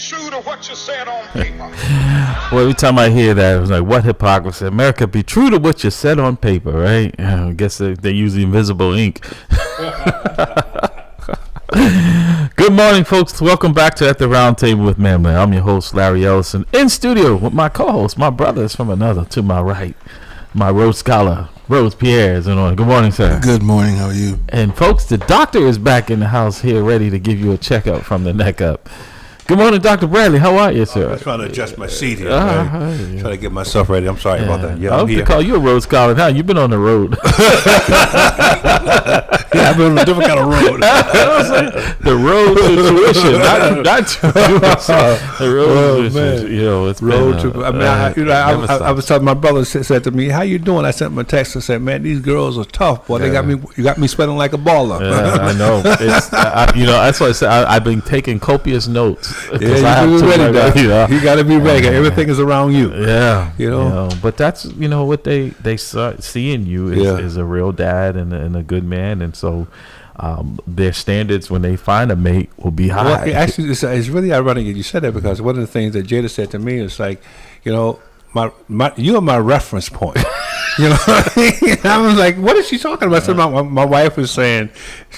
true to what you said on paper. Well, every time I hear that, it was like, what hypocrisy? America, be true to what you said on paper, right? I guess they use the invisible ink. Good morning, folks. Welcome back to At the Round Table with MAMLEO. I'm your host, Larry Ellison, in studio with my co-host, my brothers from another to my right, my Rhodes Scholar, Rose Pierre. Good morning, sir. Good morning. How are you? And folks, the doctor is back in the house here, ready to give you a checkup from the neck up. Good morning, Dr. Bradley. How are you, sir? I'm trying to adjust my seat here. Trying to get myself ready. I'm sorry about that. Yeah, I hope to call you a Rhodes Scholar. Now you've been on the road. I've been on a different kind of road. The road to tuition, not the road to tuition. You know, it's road been, to. I was telling my brother said to me, "How you doing?" I sent him a text and said, "Man, these girls are tough. Boy, they got me. You got me sweating like a baller." Yeah, I know. That's why I said I've been taking copious notes. Yeah, you got to be ready. Everything is around you. Yeah, you know. But that's what they see in you is a real dad and a good man, and so their standards when they find a mate will be high. Well, actually, it's really ironic that you said that, because one of the things that Jada said to me is like, you are my reference point. You know, I was like, what is she talking about? So my wife was saying,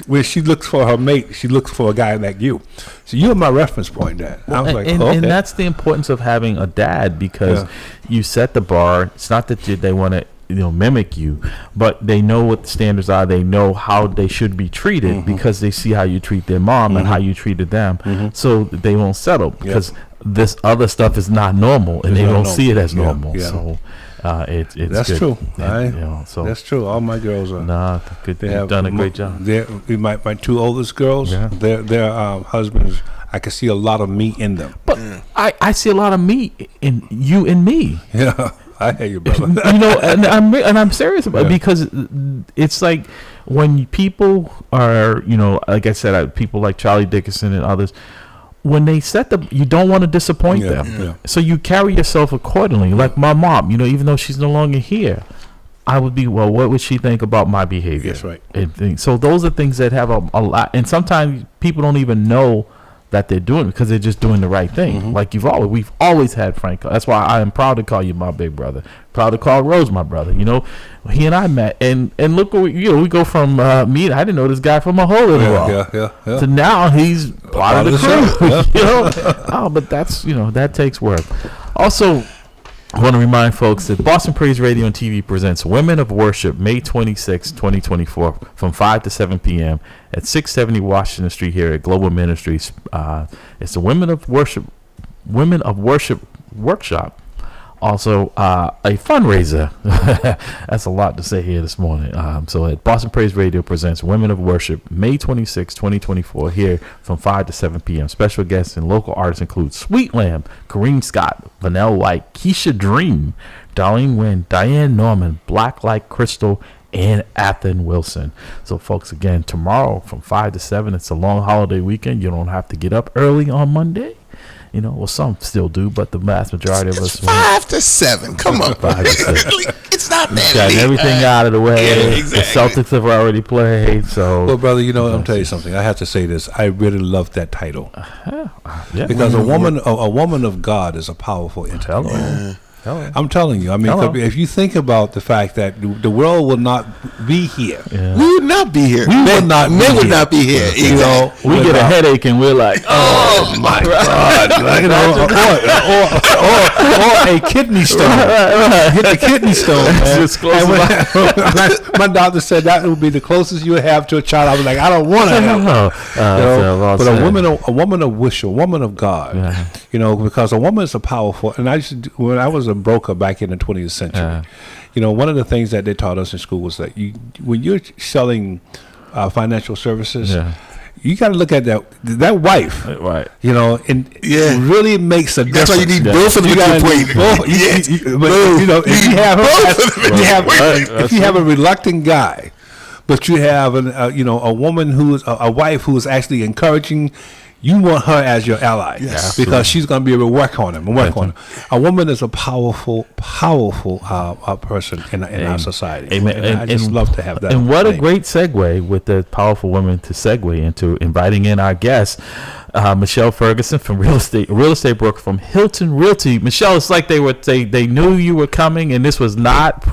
when she looks for her mate, she looks for a guy like you. So you're my reference point, Dad. I was like, okay. And that's the importance of having a dad, because you set the bar. It's not that they want to mimic you, but they know what the standards are. They know how they should be treated because they see how you treat their mom and how you treated them. So they won't settle because this other stuff is not normal, and they don't see it as normal. So it's that's good. True. So that's true. All my girls are good. They've done a great job. My two oldest girls, their husbands, I can see a lot of me in them. But I see a lot of me in you and me. Yeah. I hear you, brother. And I'm serious about it, because it's like when people are, like I said, people like Charlie Dickinson and others, when they you don't want to disappoint them. So you carry yourself accordingly. Like my mom, even though she's no longer here, I would be, well, what would she think about my behavior? That's right. And so those are things that have a lot, and sometimes people don't even know that they're doing, because they're just doing the right thing. Like we've always had Frank. That's why I am proud to call you my big brother. Proud to call Rose my brother. He and I met, and look what we go from me. I didn't know this guy from a hole in the wall. To now he's part of the crew. But that's that takes work. Also, I want to remind folks that Boston Praise Radio and TV presents Women of Worship, May 26, 2024, from 5 to 7 p.m. at 670 Washington Street here at Global Ministries. It's the Women of Worship Workshop. Also, a fundraiser. That's a lot to say here this morning. So at Boston Praise Radio presents Women of Worship, May 26, 2024, here from 5 to 7 p.m. Special guests and local artists include Sweet Lamb, Kareem Scott, Vanell White, Keisha Dream, Darlene Wynn, Diane Norman, Black Like Crystal, and Athen Wilson. So, folks, again, tomorrow from 5 to 7, it's a long holiday weekend. You don't have to get up early on Monday. Well, some still do, but the vast majority of us. 5 to 7. Come on. 5 to 7. It's not that got late. Everything out of the way. Yeah, exactly. The Celtics have already played. So, well, brother, I'm tell you something. I have to say this. I really love that title. Because a woman of God is a powerful entity. I'm telling you. I mean, if you think about the fact that the world will not be here, we would not be here. Men would not be here. We get a headache and we're like, oh my God, or a kidney stone. Hit the kidney stone. My doctor said that would be the closest you would have to a child. I was like, I don't want to have. But a woman of wish, a woman of God. Because a woman is a powerful. And when I was a broker back in the 20th century, one of the things that they taught us in school was that when you're selling financial services, you got to look at that wife, right? And it really makes a difference. That's why you need both of them. If you have a reluctant guy, but you have a woman who is a wife who is actually encouraging. You want her as your ally, because she's going to be able to work on him and work on him. A woman is a powerful person in our society. Amen. And I just love to have that. And what a great segue with the powerful women to segue into inviting in our guests. Michelle Ferguson from real estate broker from Hilton Realty. Michelle, it's like they knew you were coming, and this was not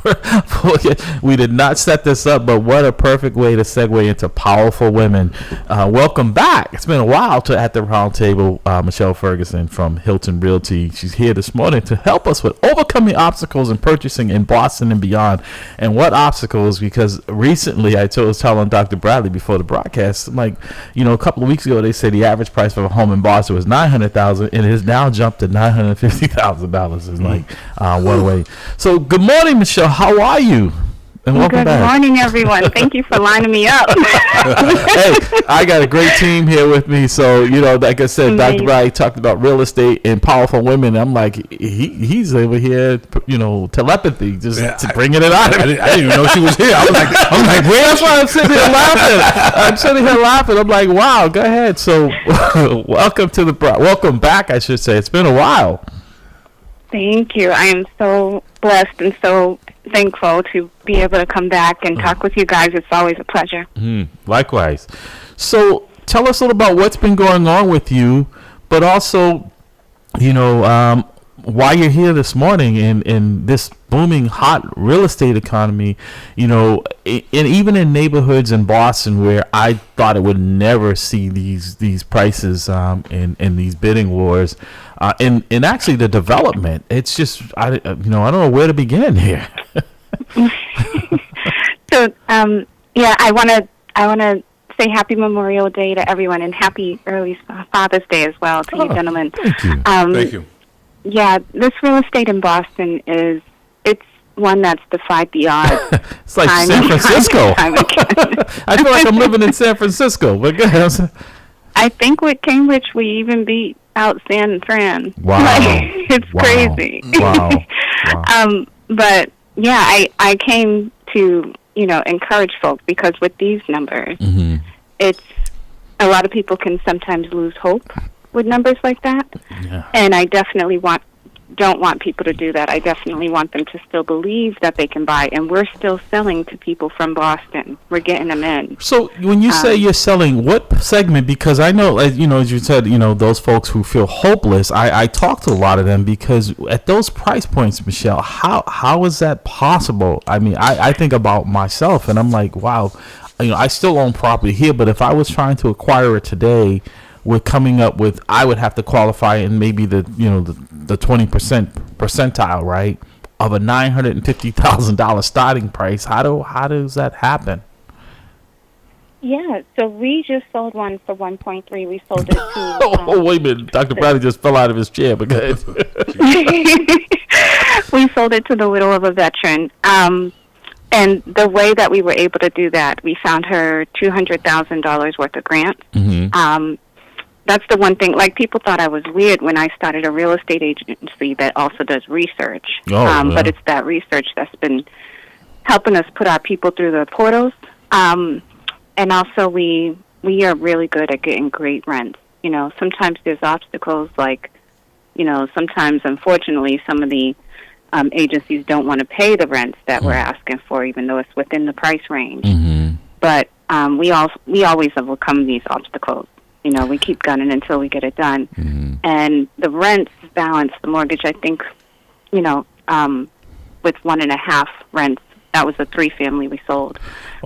we did not set this up, but what a perfect way to segue into powerful women. Welcome back. It's been a while at the round table. Michelle Ferguson from Hilton Realty. She's here this morning to help us with overcoming obstacles in purchasing in Boston and beyond. And what obstacles? Because recently I was telling Dr. Bradley before the broadcast, I'm like, a couple of weeks ago they said the average price for a home in Boston was $900,000, and it has now jumped to $950,000. It's like one way. So good morning, Michelle. How are you? And welcome back. Good morning, everyone. Thank you for lining me up. Hey, I got a great team here with me. So, like I said, Dr. Bradley talked about real estate and powerful women. I'm like, he's over here, telepathy, just bringing it out. I didn't even know she was here. I'm like, where? That's why I'm sitting here laughing. I'm like, wow, go ahead. So, welcome back, I should say. It's been a while. Thank you. I am so blessed and so thankful to be able to come back and talk with you guys. It's always a pleasure. Likewise. So tell us a little about what's been going on with you, but also, why you're here this morning in this booming hot real estate economy, and even in neighborhoods in Boston where I thought it would never see these prices in these bidding wars, and actually the development. It's just I don't know where to begin here. So I want to say Happy Memorial Day to everyone and Happy early Father's Day as well to you gentlemen. Thank you. Thank you. Yeah, this real estate in Boston it's one that's defied the odds. It's like San Francisco. I feel like I'm living in San Francisco. But go ahead. I think with Cambridge we even beat out San Fran. Wow. It's crazy. Wow. But yeah, I came to, encourage folks because with these numbers, it's a lot of people can sometimes lose hope with numbers like that. Yeah. And I definitely don't want people to do that. I definitely want them to still believe that they can buy, and we're still selling to people from Boston. We're getting them in. So when you say you're selling, what segment? Because I know, as you said, those folks who feel hopeless, I talk to a lot of them because at those price points, Michelle, how is that possible? I mean, I think about myself and I'm like, wow, I still own property here, but if I was trying to acquire it today, we're coming up with, I would have to qualify in maybe the 20% percentile, right, of a $950,000 starting price. How does that happen? Yeah, so we just sold one for 1.3. We sold it to. Oh, wait a minute, Dr. Bradley just fell out of his chair. But go ahead. We sold it to the widow of a veteran. And the way that we were able to do that, we found her $200,000 worth of grants. That's the one thing. Like, people thought I was weird when I started a real estate agency that also does research. But it's that research that's been helping us put our people through the portals. And also, we are really good at getting great rents. Sometimes there's obstacles, like, sometimes, unfortunately, some of the agencies don't want to pay the rents that we're asking for, even though it's within the price range. But we always overcome these obstacles. We keep gunning until we get it done. And the rents balance the mortgage, I think, with 1.5 rents. That was a 3-family we sold.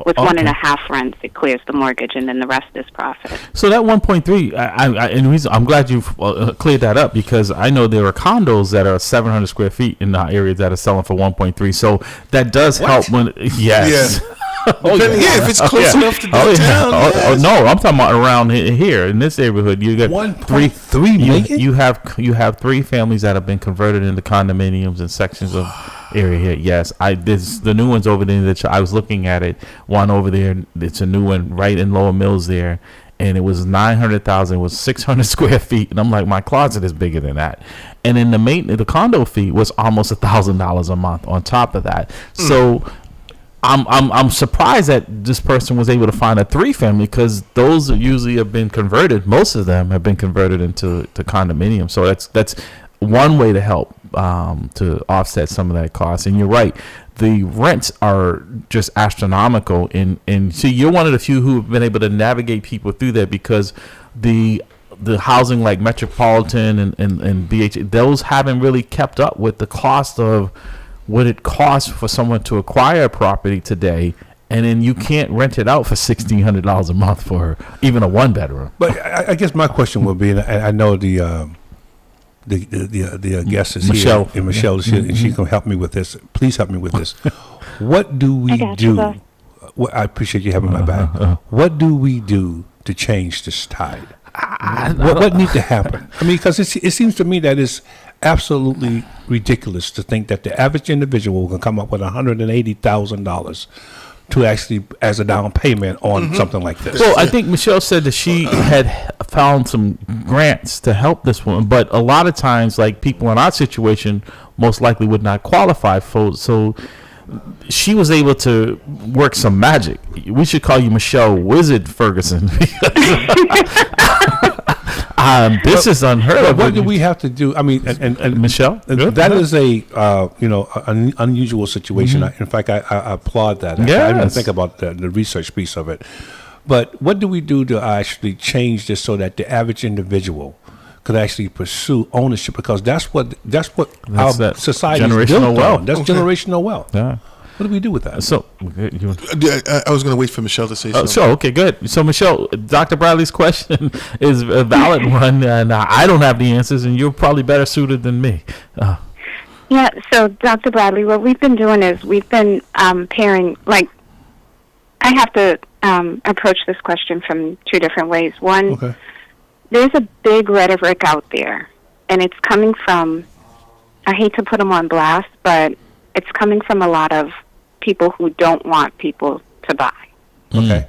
With 1.5 rents, it clears the mortgage, and then the rest is profit. So that 1.3, and the reason I'm glad you cleared that up, because I know there are condos that are 700 square feet in the areas that are selling for 1.3. So that does help when yes. If it's close enough to downtown. No, I'm talking about around here in this neighborhood. You got 1.3 million. You have 3 families that have been converted into condominiums and sections of area here. Yes, there's the new ones over there that I was looking at it. One over there, it's a new one right in Lower Mills there, and it was 900,000. It was 600 square feet, and I'm like, my closet is bigger than that. And then the condo fee was almost $1,000 a month on top of that. So I'm surprised that this person was able to find a 3-family, because those usually have been converted. Most of them have been converted into condominiums. So that's one way to help to offset some of that cost. And you're right, the rents are just astronomical. And see, you're one of the few who have been able to navigate people through that, because the the housing like Metropolitan and BH, those haven't really kept up with the cost of what it costs for someone to acquire a property today. And then you can't rent it out for $1,600 a month for even a 1-bedroom. But I guess my question would be, and I know the guest is Michelle. here, and Michelle is here, and she can help me with this. Please help me with this. What do we do? I appreciate you having my back. What do we do to change this tide? What needs to happen? I mean, because it seems to me that it's absolutely ridiculous to think that the average individual can come up with $180,000 to actually as a down payment on something like this. Well, I think Michelle said that she had found some grants to help this woman, but a lot of times, like people in our situation, most likely would not qualify for. So she was able to work some magic. We should call you Michelle Wizard Ferguson. This is unheard of. What do we have to do? I mean, and Michelle, that is an unusual situation. In fact, I applaud that. Yes. I didn't think about the research piece of it. But what do we do to actually change this so that the average individual could actually pursue ownership? Because that's what our society is built on. That's generational wealth. Yeah. What do we do with that? So, I was going to wait for Michelle to say something. Sure, okay, good. So, Michelle, Dr. Bradley's question is a valid one, and I don't have the answers, and you're probably better suited than me. Yeah, so, Dr. Bradley, what we've been doing is we've been pairing, like, I have to approach this question from two different ways. One, there's a big rhetoric out there, and it's coming from, I hate to put them on blast, but it's coming from a lot of people who don't want people to buy. Okay.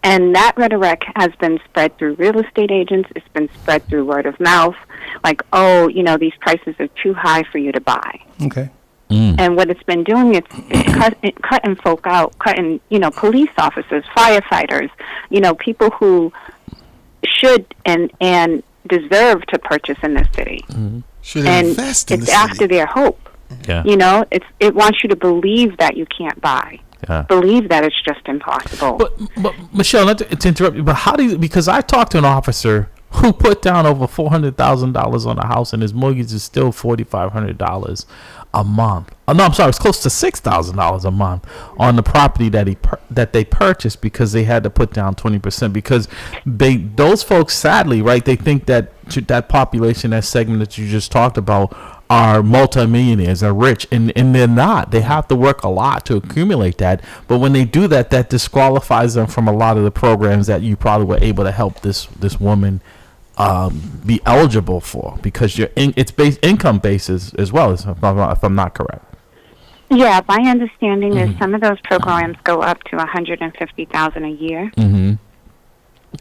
And that rhetoric has been spread through real estate agents. It's been spread through word of mouth. Like, oh, these prices are too high for you to buy. Okay. And what it's been doing, it's cutting folk out, cutting, police officers, firefighters, people who should and deserve to purchase in this city. Should invest in the city. It's after their hope. Yeah. It wants you to believe that you can't buy. Yeah. Believe that it's just impossible. But Michelle, not to interrupt you, but how do you? Because I talked to an officer who put down over $400,000 on a house, and his mortgage is still $4,500 a month. Oh, no, I'm sorry, it's close to $6,000 a month on the property that they purchased because they had to put down 20%. Because those folks, sadly, right, they think that population, that segment that you just talked about, are multimillionaires, are rich, and they're not. They have to work a lot to accumulate that. But when they do that, that disqualifies them from a lot of the programs that you probably were able to help this woman be eligible for, because it's income basis as well, if I'm not correct. Yeah, my understanding is some of those programs go up to $150,000 a year. Mm-hmm.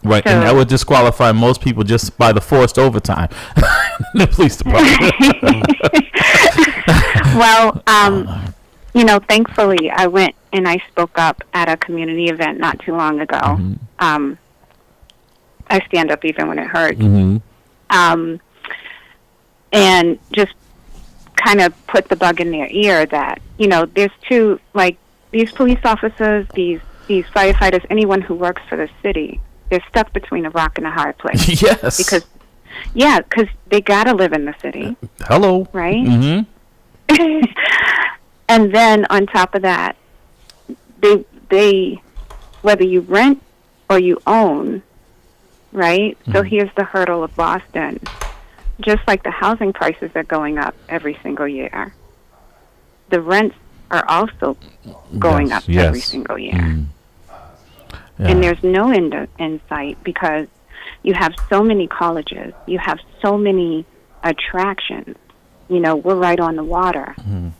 Right, so, and that would disqualify most people just by the forced overtime in the police department. Well, thankfully, I went and I spoke up at a community event not too long ago. Mm-hmm. I stand up even when it hurts. Mm-hmm. And just kind of put the bug in their ear that, there's two, like, these police officers, these firefighters, anyone who works for the city, they're stuck between a rock and a hard place. Yes. Because they got to live in the city. Hello. Right? Mm-hmm. And then on top of that, they whether you rent or you own, right? Mm-hmm. So here's the hurdle of Boston. Just like the housing prices are going up every single year, the rents are also going up every single year. Mm. Yeah. And there's no end in sight because you have so many colleges, you have so many attractions. We're right on the water. Mm.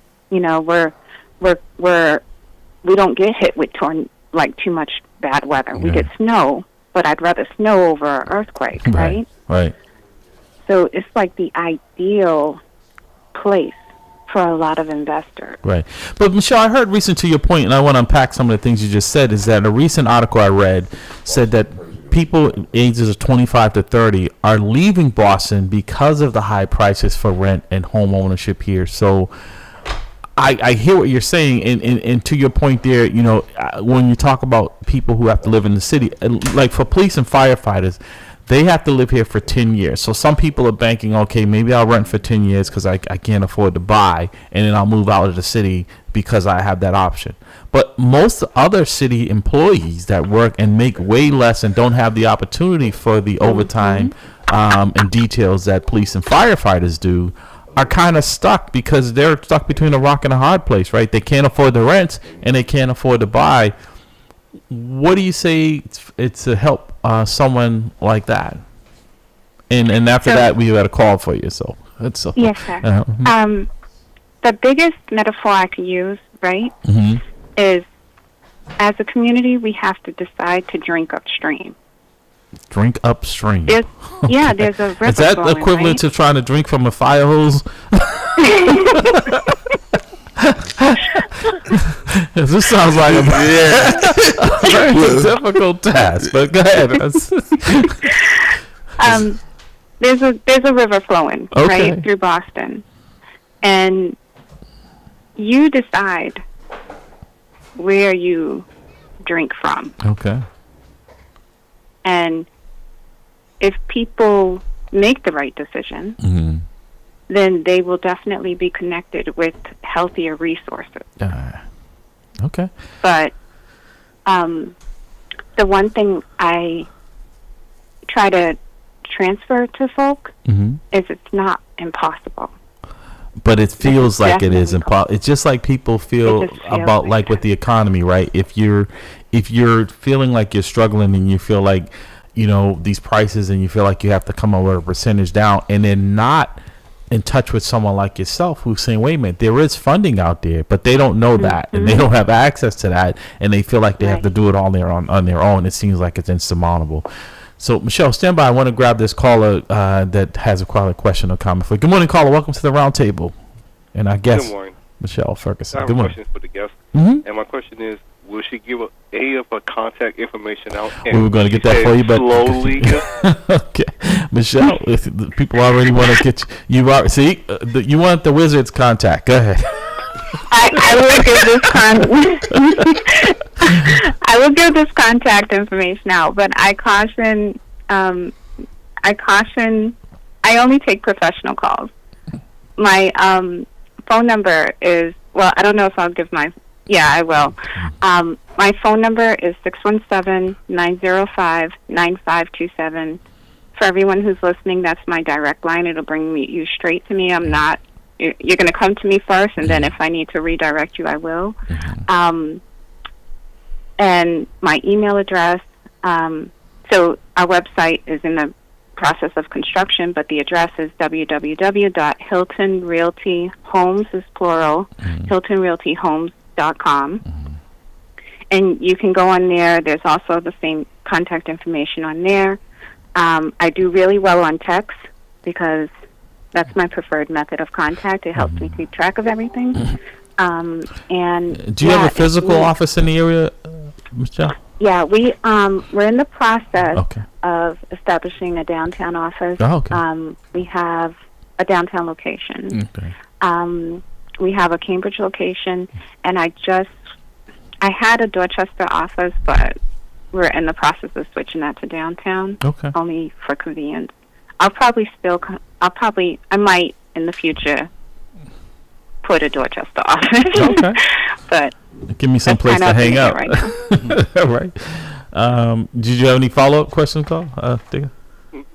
We don't get hit with too much bad weather. Yeah. We get snow, but I'd rather snow over an earthquake, right? Right. So it's like the ideal place for a lot of investors. Right. But Michelle, I heard recent to your point, and I want to unpack some of the things you just said, is that a recent article I read said that people ages of 25 to 30 are leaving Boston because of the high prices for rent and home ownership here. So I hear what you're saying, and to your point there, when you talk about people who have to live in the city, like for police and firefighters, they have to live here for 10 years. So some people are banking, okay, maybe I'll rent for 10 years because I can't afford to buy, and then I'll move out of the city because I have that option. But most other city employees that work and make way less and don't have the opportunity for the overtime and details that police and firefighters do are kind of stuck because they're stuck between a rock and a hard place, right? They can't afford the rent and they can't afford to buy. What do you say it's to help someone like that? And after that, we had a call for you. So it's yes, sir. The biggest metaphor I could use, right, is as a community, we have to decide to drink upstream. Drink upstream. There's a river. Is that flowing, equivalent right? to trying to drink from a fire hose? This sounds like a very difficult task, but go ahead. There's a river flowing right through Boston, and you decide where you drink from. Okay. And if people make the right decision, then they will definitely be connected with healthier resources. Okay. But the one thing I try to transfer to folk is it's not impossible. But it feels like it is impossible. It's just like people feel about like with the economy, right? If you're feeling like you're struggling and you feel like, you know, these prices and you feel like you have to come up with a percentage down, and then not in touch with someone like yourself who's saying, wait a minute, there is funding out there, but they don't know that and they don't have access to that, and they feel like they have to do it all on their own. It seems like it's insurmountable. So, Michelle, stand by. I want to grab this caller that has a question or comment for you. Good morning, caller. Welcome to the round table. And I guess, good morning, Michelle Ferguson. I have Good morning. questions for the guest. And my question is, will she give any of her contact information out? And we were going to get that for you, but slowly. okay, Michelle, if the people already want to get you. You want the wizard's contact. Go ahead. I will give this contact information out, but I caution. I only take professional calls. My phone number is, well, I don't know if I'll give my. Yeah, I will. My phone number is 617-905-9527. For everyone who's listening, that's my direct line. It'll bring you straight to me. I'm not. You're going to come to me first, and then if I need to redirect you, I will. And my email address. So our website is in the process of construction, but the address is www.hiltonrealtyhomes is plural, hiltonrealtyhomes.com. And you can go on there. There's also the same contact information on there. I do really well on text because that's my preferred method of contact. It helps me keep track of everything. And do you have a physical office in the area, Michelle? Yeah, we're in the process of establishing a downtown office. We have a downtown location. We have a Cambridge location, and I had a Dorchester office, but we're in the process of switching that to downtown. Only for convenience. I might in the future put a Dorchester office. But give me some place to hang out. Right All right. Did you have any follow-up questions, Carl?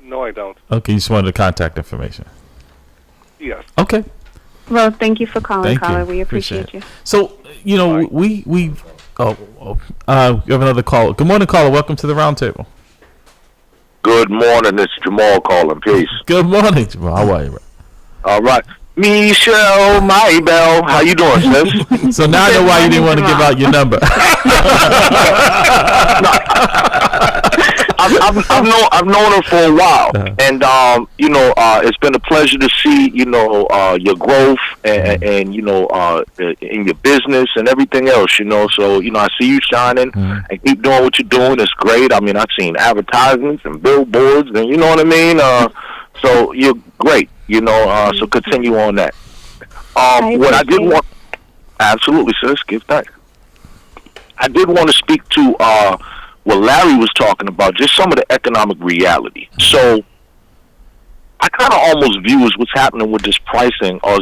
No, I don't. Okay, you just wanted the contact information. Yes. Okay. Well, thank you for calling, caller. We appreciate you. So, you know, we have another caller. Good morning, caller. Welcome to the round table. Good morning. It's Jamal calling. Peace. Good morning, Jamal. How are you? All right. Michelle Maybell. How you doing, sis? So now I know why you didn't want to give out your number. I've known her for a while, and it's been a pleasure to see your growth and in your business and everything else. So I see you shining and keep doing what you're doing. It's great. I mean, I've seen advertisements and billboards, and you know what I mean. So you're great. So continue on that. What I did want, absolutely, sis, give thanks. I did want to speak to what Larry was talking about, just some of the economic reality. So I kind of almost view as what's happening with this pricing, or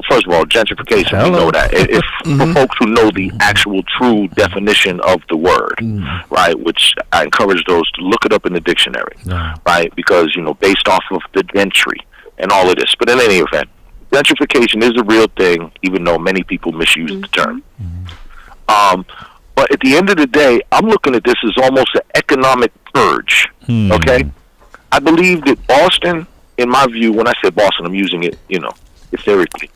first of all, gentrification. We know that. If for folks who know the actual true definition of the word, right? Which I encourage those to look it up in the dictionary, right? Because based off of the gentry and all of this. But in any event, gentrification is a real thing, even though many people misuse the term. But at the end of the day, I'm looking at this as almost an economic purge. Okay, I believe that Boston, in my view, when I say Boston, I'm using it, etherically,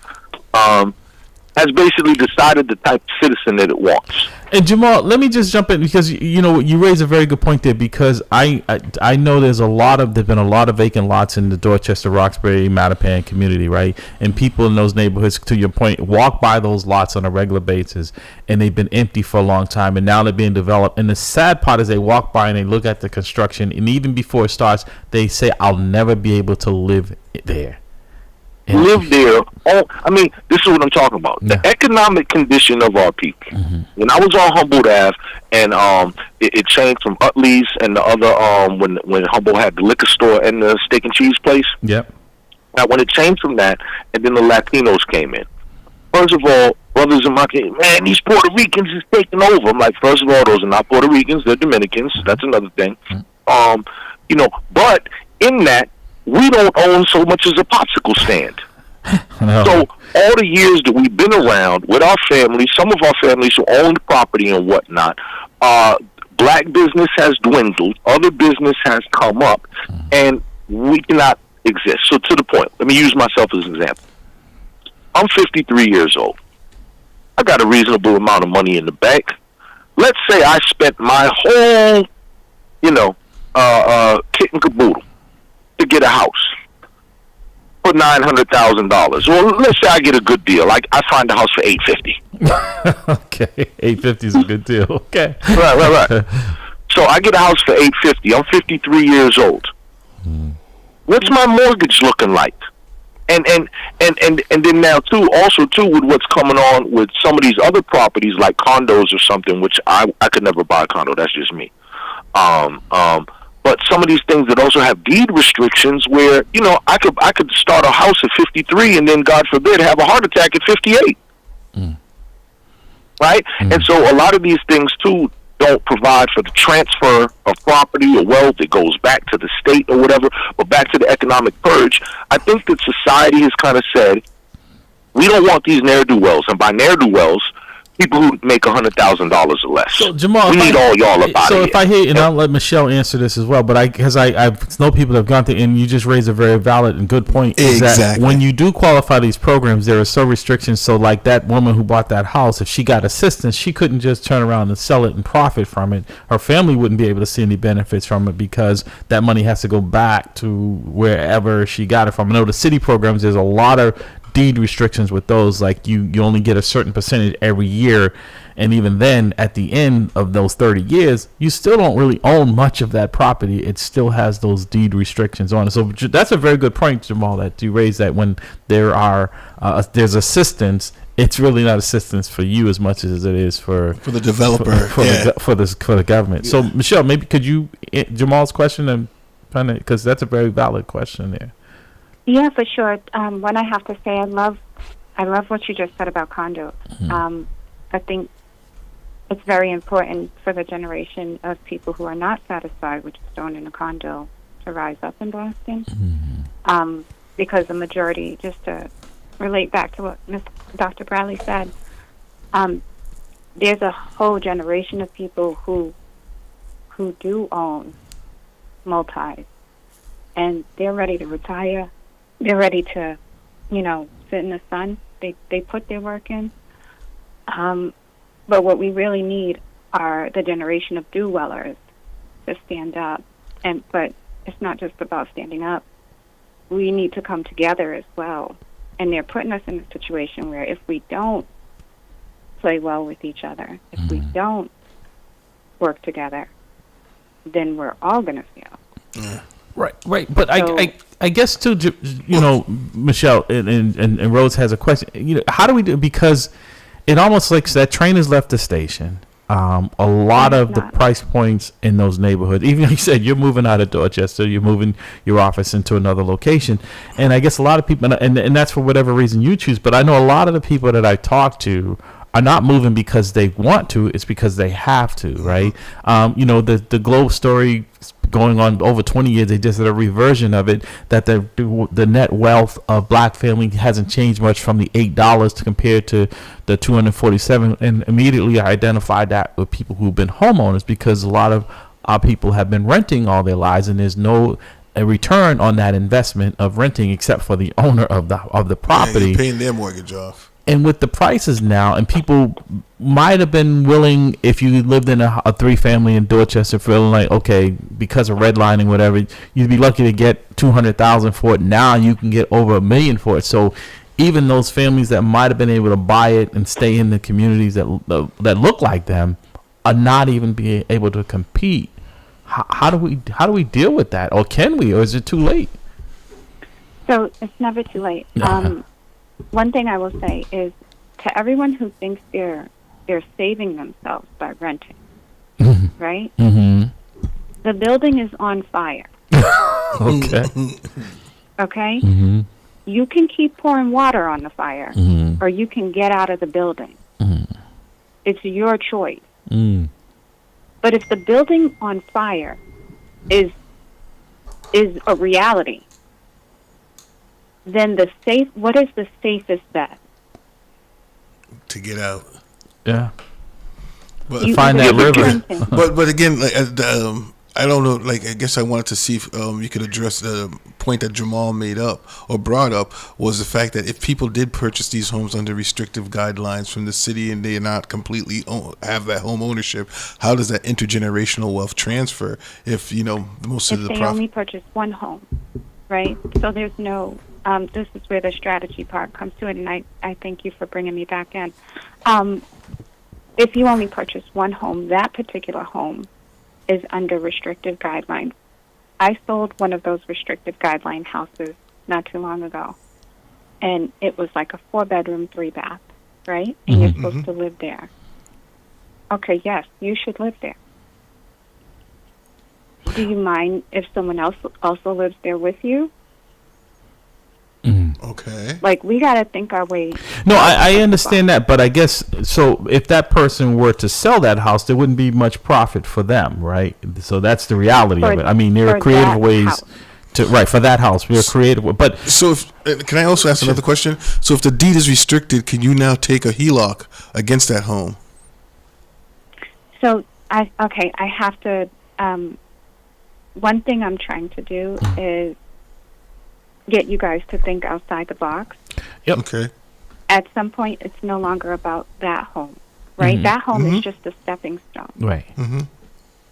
has basically decided the type of citizen that it wants. And Jamal, let me just jump in because you raise a very good point there, because I know there's been a lot of vacant lots in the Dorchester, Roxbury, Mattapan community, right? And people in those neighborhoods, to your point, walk by those lots on a regular basis, and they've been empty for a long time, and now they're being developed. And the sad part is they walk by and they look at the construction, and even before it starts, they say, "I'll never be able to live there." Live there. This is what I'm talking about. The economic condition of our people. When I was on Humboldt Ave, and it changed from Utley's and the other when Humboldt had the liquor store and the steak and cheese place. Yep. Now, when it changed from that, and then the Latinos came in. First of all, brothers in my community, man, these Puerto Ricans is taking over. I'm like, first of all, those are not Puerto Ricans; they're Dominicans. That's another thing. But in that, we don't own so much as a popsicle stand. No. So all the years that we've been around with our families, some of our families who own the property and whatnot, black business has dwindled, other business has come up, and we cannot exist. So to the point, let me use myself as an example. I'm 53 years old. I got a reasonable amount of money in the bank. Let's say I spent my whole, kit and caboodle to get a house for $900,000. Well, let's say I get a good deal. I find the house for $850. Okay, $850 is a good deal. Okay, right. So I get a house for $850. I'm 53 years old. What's my mortgage looking like? And then now also with what's coming on with some of these other properties like condos or something, which I could never buy a condo. That's just me. But some of these things that also have deed restrictions where, I could start a house at 53 and then, God forbid, have a heart attack at 58. Right? And so a lot of these things, too, don't provide for the transfer of property or wealth. It goes back to the state or whatever, but back to the economic purge. I think that society has kind of said, we don't want these ne'er-do-wells. And by ne'er-do-wells, people who make $100,000 or less. So Jamal, we need all y'all up out of So here. if I hear, and I'll let Michelle answer this as well, but I know people that have gone through, and you just raised a very valid and good point. Is that when you do qualify these programs, there are so restrictions. So like that woman who bought that house, if she got assistance, she couldn't just turn around and sell it and profit from it. Her family wouldn't be able to see any benefits from it because that money has to go back to wherever she got it from. I know the city programs, there's a lot of deed restrictions with those, like you only get a certain percentage every year, and even then at the end of those 30 years you still don't really own much of that property. It still has those deed restrictions on it. So that's a very good point, Jamal, that you raised, that when there's assistance, it's really not assistance for you as much as it is for the developer, for the government. So Michelle, maybe could you Jamal's question, and because that's a very valid question there. Yeah, for sure. What I have to say, I love what you just said about condos. I think it's very important for the generation of people who are not satisfied with just owning a condo to rise up in Boston. Because the majority, just to relate back to what Dr. Bradley said, there's a whole generation of people who do own multis, and they're ready to retire. They're ready to, sit in the sun. They put their work in. But what we really need are the generation of do-wellers to stand up. But it's not just about standing up. We need to come together as well. And they're putting us in a situation where if we don't play well with each other, if we don't work together, then we're all going to fail. Right. But so, I guess too, Michelle and Rose has a question. How do we do? Because it almost like that train has left the station, a lot of the price points in those neighborhoods, even like you said, you're moving out of Dorchester, you're moving your office into another location. And I guess a lot of people, and that's for whatever reason you choose, but I know a lot of the people that I talk to are not moving because they want to, it's because they have to, right? The Globe story going on over 20 years, they just did a reversion of it, that the net wealth of black family hasn't changed much from the $8 to compared to the $247, and immediately I identified that with people who've been homeowners, because a lot of our people have been renting all their lives, and there's no a return on that investment of renting except for the owner of the property. Yeah, you're paying their mortgage off. And with the prices now, and people might have been willing, if you lived in a 3-family in Dorchester, feeling like, okay, because of redlining, whatever, you'd be lucky to get $200,000 for it. Now you can get over $1 million for it. So even those families that might have been able to buy it and stay in the communities that look like them are not even being able to compete. How do we deal with that, or can we, or is it too late? So it's never too late. One thing I will say is, to everyone who thinks they're saving themselves by renting, right? Mm-hmm. The building is on fire. Okay. Okay? Mm-hmm. You can keep pouring water on the fire, or you can get out of the building. It's your choice. But if the building on fire is a reality, then what is the safest bet? To get out. Yeah. But find that river. But again, like, I don't know. Like, I guess I wanted to see if you could address the point that Jamal made up or brought up, was the fact that if people did purchase these homes under restrictive guidelines from the city and they are not completely have that home ownership, how does that intergenerational wealth transfer? If most of the they only purchase one home, right? So there's no. This is where the strategy part comes to it, and I thank you for bringing me back in. If you only purchase one home, that particular home is under restrictive guidelines. I sold one of those restrictive guideline houses not too long ago, and it was like a 4-bedroom, 3-bath, right? And you're supposed to live there. Okay, yes, you should live there. Do you mind if someone else also lives there with you? Okay. Like, we got to think our way. No, I understand that, but I guess, so if that person were to sell that house, there wouldn't be much profit for them, right? So that's the reality of it. I mean, there are creative ways for that house. We are creative, but so can I also ask another question? So if the deed is restricted, can you now take a HELOC against that home? So I have to. One thing I'm trying to do is get you guys to think outside the box. Yep. Okay. At some point, it's no longer about that home, right? That home is just a stepping stone. Right.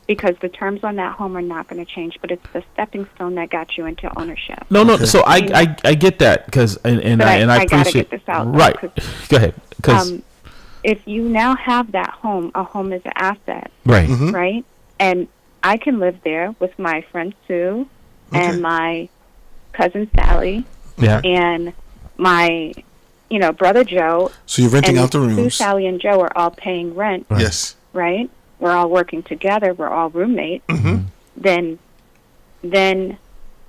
Because the terms on that home are not going to change, but it's the stepping stone that got you into ownership. No. Okay. So I get that, because and I appreciate. Gotta get this out. Right. Go ahead. Because if you now have that home, a home is an asset. Right. Right. And I can live there with my friend Sue and my cousin Sally, and my, brother Joe. So you're renting out the rooms. Sue, Sally, and Joe are all paying rent. Right. Yes. Right? We're all working together. We're all roommates. Then,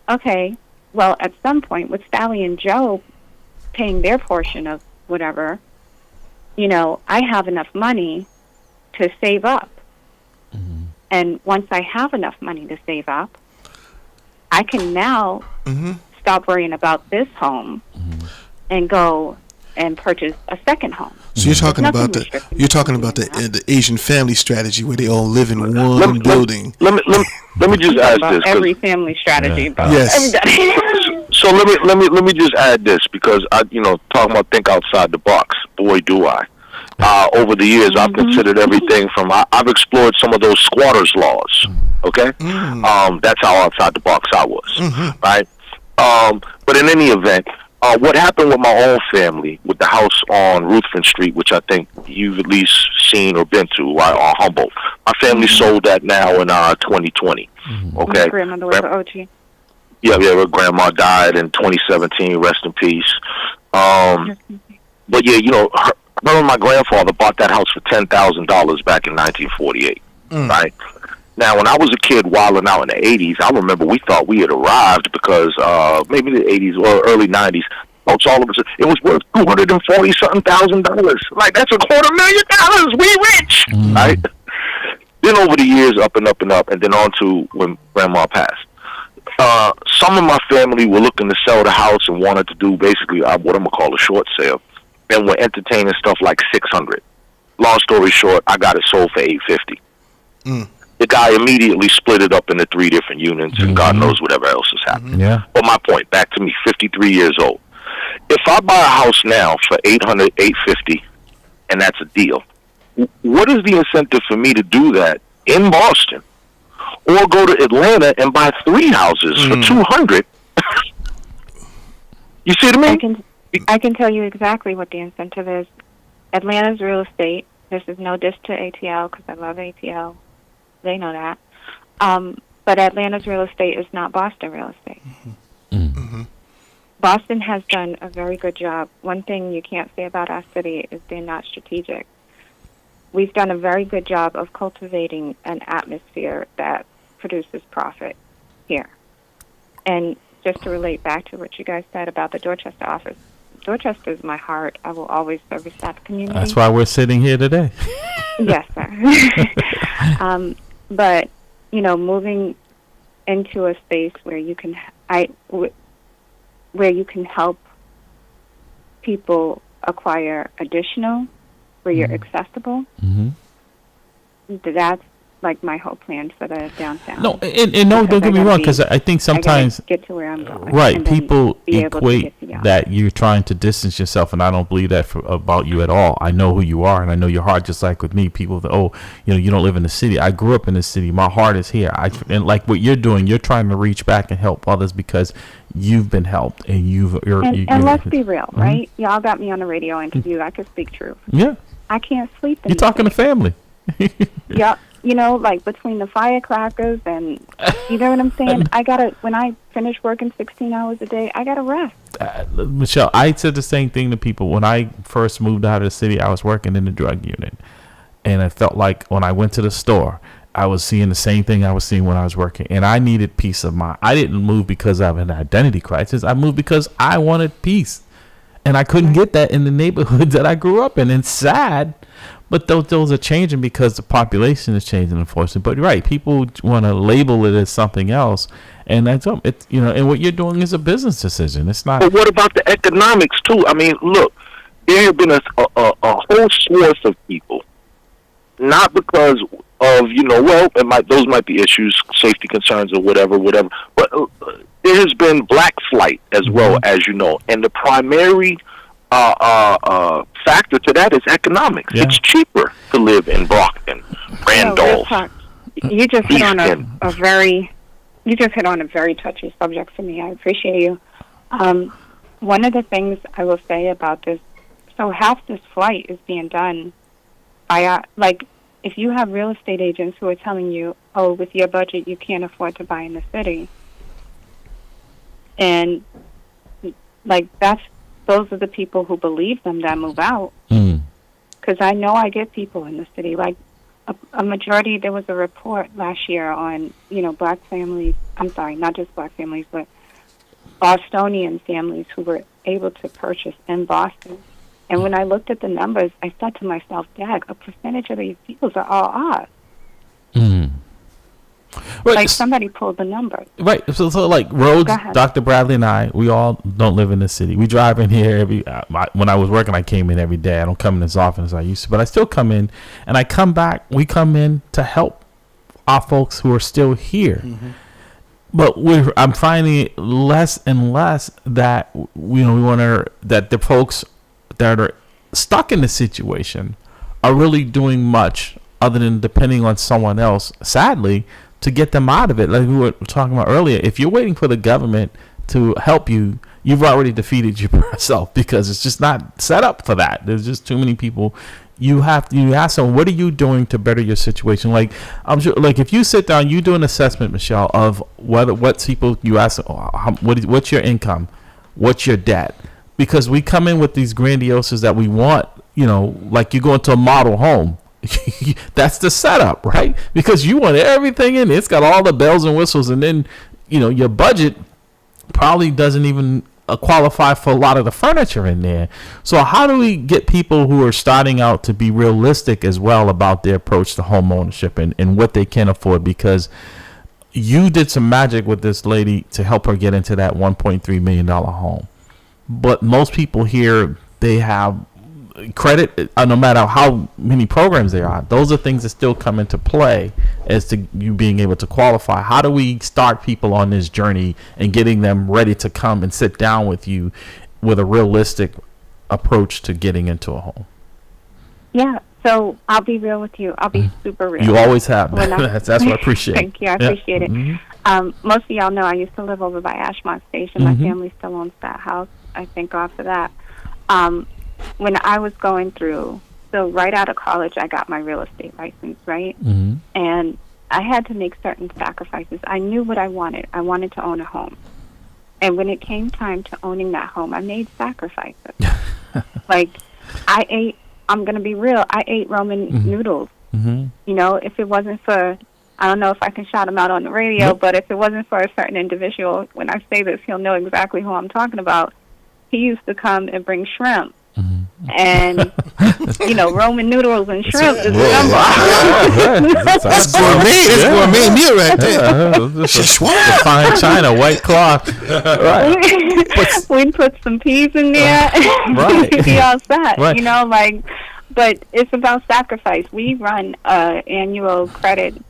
okay, well, at some point, with Sally and Joe paying their portion of whatever, I have enough money to save up. And once I have enough money to save up, I can now stop worrying about this home and go and purchase a second home. So you're talking about the Asian family strategy where they all live in one building. Let me just add this. Every family strategy. Yes. So let me just add this, because I talking about think outside the box. Boy, do I. Over the years, I've considered everything from I've explored some of those squatters' laws. Okay, that's how outside the box I was. Right. But in any event, what happened with my own family, with the house on Ruthven Street, which I think you've at least seen or been to, right, on Humboldt. My family sold that now in 2020. Okay. My grandmother was the OG. Yeah, her grandma died in 2017. Rest in peace. But yeah, remember my grandfather bought that house for $10,000 back in 1948, right? Now, when I was a kid wilding out in the 80s, I remember we thought we had arrived because maybe the 80s or early 90s, folks all of a sudden, it was worth $240-something thousand. Like, that's $250,000. We rich, right? Then over the years, up and up and up, and then on to when Grandma passed. Some of my family were looking to sell the house and wanted to do basically what I'm going to call a short sale, and were entertaining stuff like $600. Long story short, I got it sold for $850. The guy immediately split it up into 3 different units, and God knows whatever else is happening. Yeah. But my point, back to me, 53 years old. If I buy a house now for $800, $850, and that's a deal, what is the incentive for me to do that in Boston, or go to Atlanta and buy 3 houses for $200? You see what I mean? I can tell you exactly what the incentive is. Atlanta's real estate. This is no diss to ATL because I love ATL. They know that. But Atlanta's real estate is not Boston real estate. Boston has done a very good job. One thing you can't say about our city is they're not strategic. We've done a very good job of cultivating an atmosphere that produces profit here. And just to relate back to what you guys said about the Dorchester office, Dorchester is my heart. I will always service that community. That's why we're sitting here today. Yes, sir. But, you know, moving into a space where you can where you can help people acquire additional, where you're accessible, that's like my whole plan for the downtown. No, and no, don't get me wrong, because I think sometimes get to where I'm going. Right, people equate that you're trying to distance yourself, and I don't believe that about you at all. I know who you are, and I know your heart, just like with me. People, you don't live in the city. I grew up in the city. My heart is here. And like what you're doing, you're trying to reach back and help others because you've been helped, and and let's be real, right? Y'all got me on a radio interview. I could speak truth. Yeah, I can't sleep. You're talking to family. Yep. You know, like between the firecrackers and, you know what I'm saying? When I finish working 16 hours a day, I got to rest. Michelle, I said the same thing to people. When I first moved out of the city, I was working in the drug unit. And I felt like when I went to the store, I was seeing the same thing I was seeing when I was working. And I needed peace of mind. I didn't move because of an identity crisis. I moved because I wanted peace. And I couldn't get that in the neighborhood that I grew up in. And sad. But those are changing because the population is changing, unfortunately. But you're right, people want to label it as something else, and that's it's and what you're doing is a business decision. It's not. But what about the economics too? I mean, look, there have been a whole swath of people, not because of those might be issues, safety concerns or whatever, but there has been black flight as well, as you know, and the primary factor to that is economics. Yeah. It's cheaper to live in Brockton, Randolph. You just hit on a very touchy subject for me. I appreciate you. One of the things I will say about this, so half this flight is being done by if you have real estate agents who are telling you, oh, with your budget you can't afford to buy in the city, and those are the people who believe them that move out. Because I know I get people in the city. Like a majority, there was a report last year on, black families. I'm sorry, not just black families, but Bostonian families who were able to purchase in Boston. And when I looked at the numbers, I said to myself, Dag, a percentage of these deals are all ours. Right. Like somebody pulled the number. Right. So like Rhodes, Dr. Bradley and I, we all don't live in the city. We drive in here when I was working, I came in every day. I don't come in as often as I used to, but I still come in, and I come back. We come in to help our folks who are still here. But I'm finding less and less that that the folks that are stuck in the situation are really doing much other than depending on someone else, sadly, to get them out of it. Like we were talking about earlier, if you're waiting for the government to help you, you've already defeated yourself, because it's just not set up for that. There's just too many people. You ask them, what are you doing to better your situation? Like I'm sure, like if you sit down, you do an assessment, Michelle, of what people you ask, what's your income, what's your debt, because we come in with these grandioses that we want like you go into a model home. That's the setup, right? Because you want everything in it. It's got all the bells and whistles, and then your budget probably doesn't even qualify for a lot of the furniture in there. So how do we get people who are starting out to be realistic as well about their approach to home ownership and what they can afford? Because you did some magic with this lady to help her get into that $1.3 million home. But most people here, they have credit, no matter how many programs there are. Those are things that still come into play as to you being able to qualify. How do we start people on this journey and getting them ready to come and sit down with you with a realistic approach to getting into a home? Yeah, so I'll be real with you. I'll be super real. You always have. That's what I appreciate. Thank you. I appreciate it. Mm-hmm. Most of y'all know I used to live over by Ashmont Station. My family still owns that house. I thank God for that. When I was going through, so right out of college, I got my real estate license, right? Mm-hmm. And I had to make certain sacrifices. I knew what I wanted. I wanted to own a home. And when it came time to owning that home, I made sacrifices. Like, I'm going to be real, I ate ramen noodles. If it wasn't for, I don't know if I can shout him out on the radio, but if it wasn't for a certain individual, when I say this, he'll know exactly who I'm talking about. He used to come and bring shrimp. And Roman noodles and shrimp is a number. That's gourmet. That's gourmet meal right there. The fine china, white cloth. Right. We'd put some peas in there. Right. Be all set. Right. But it's about sacrifice. We run annual credit,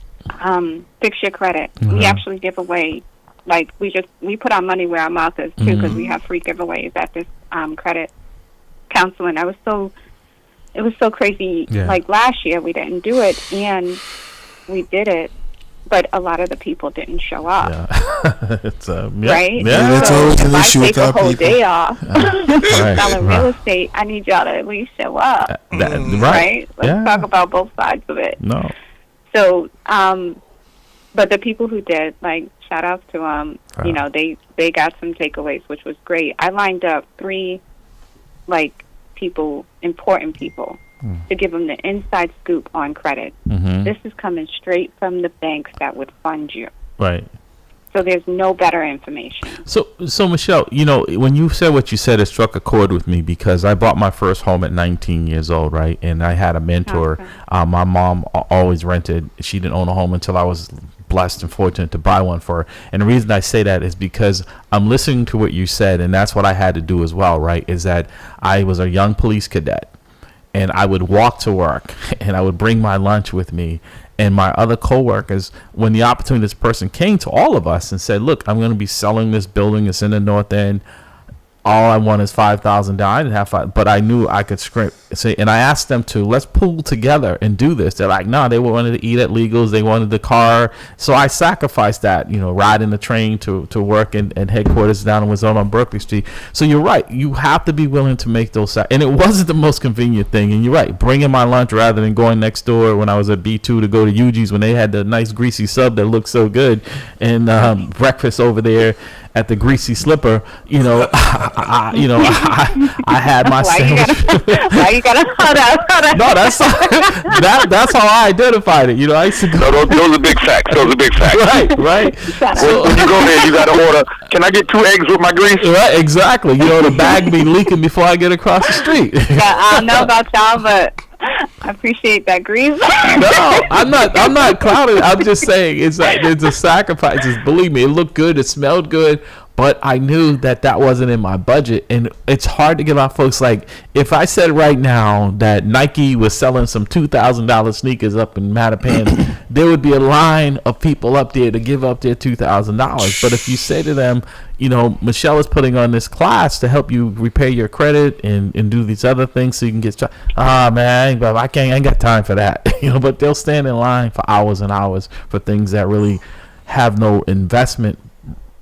fixture credit. We actually give away. Like we put our money where our mouth is too, because we have free giveaways at this credit counseling. It was so crazy. Yeah. Like last year we didn't do it, and we did it, but a lot of the people didn't show up. Yeah. It's right? Yeah, that's always an issue with our people. If I take a whole people. day off selling real estate, I need y'all to at least show up. Right? Let's talk about both sides of it. No. So, but the people who did, like, shout outs to them. They got some takeaways, which was great. I lined up 3 important people to give them the inside scoop on credit. This is coming straight from the banks that would fund you. Right. So there's no better information. So Michelle, when you said what you said, it struck a chord with me because I bought my first home at 19 years old, right? And I had a mentor. Okay. My mom always rented. She didn't own a home until I was blessed and fortunate to buy one for her. And the reason I say that is because I'm listening to what you said, and that's what I had to do as well, right? Is that I was a young police cadet, and I would walk to work, and I would bring my lunch with me. And my other coworkers, when the opportunity, this person came to all of us and said, look, I'm going to be selling this building. It's in the North End. All I want is $5,000 down. I didn't have $5,000, but I knew I could say, and I asked them to, let's pool together and do this. They're like, no, they wanted to eat at Legals. They wanted the car. So I sacrificed that, riding the train to work and headquarters down in Wazona on Berkeley Street. So you're right. You have to be willing to make those. And it wasn't the most convenient thing. And you're right. Bringing my lunch rather than going next door when I was at B2 to go to Eugene's when they had the nice greasy sub that looked so good, and breakfast over there at the Greasy Slipper, I had my sandwich. Why you gotta hold on? No, that's how I identified it. I used to go. No, those are big facts. Right. So when you go there, you gotta order. Can I get 2 eggs with my grease? Right, exactly. The bag be leaking before I get across the street. Yeah, I don't know about y'all, but I appreciate that grease. No, I'm not clouding. I'm just saying it's a sacrifice. Believe me, it looked good, it smelled good, but I knew that wasn't in my budget. And it's hard to get my folks, like, if I said right now that Nike was selling some $2,000 sneakers up in Mattapan, there would be a line of people up there to give up their $2,000. But if you say to them, Michelle is putting on this class to help you repair your credit and do these other things so you can get man, I ain't got time for that. But they'll stand in line for hours and hours for things that really have no investment,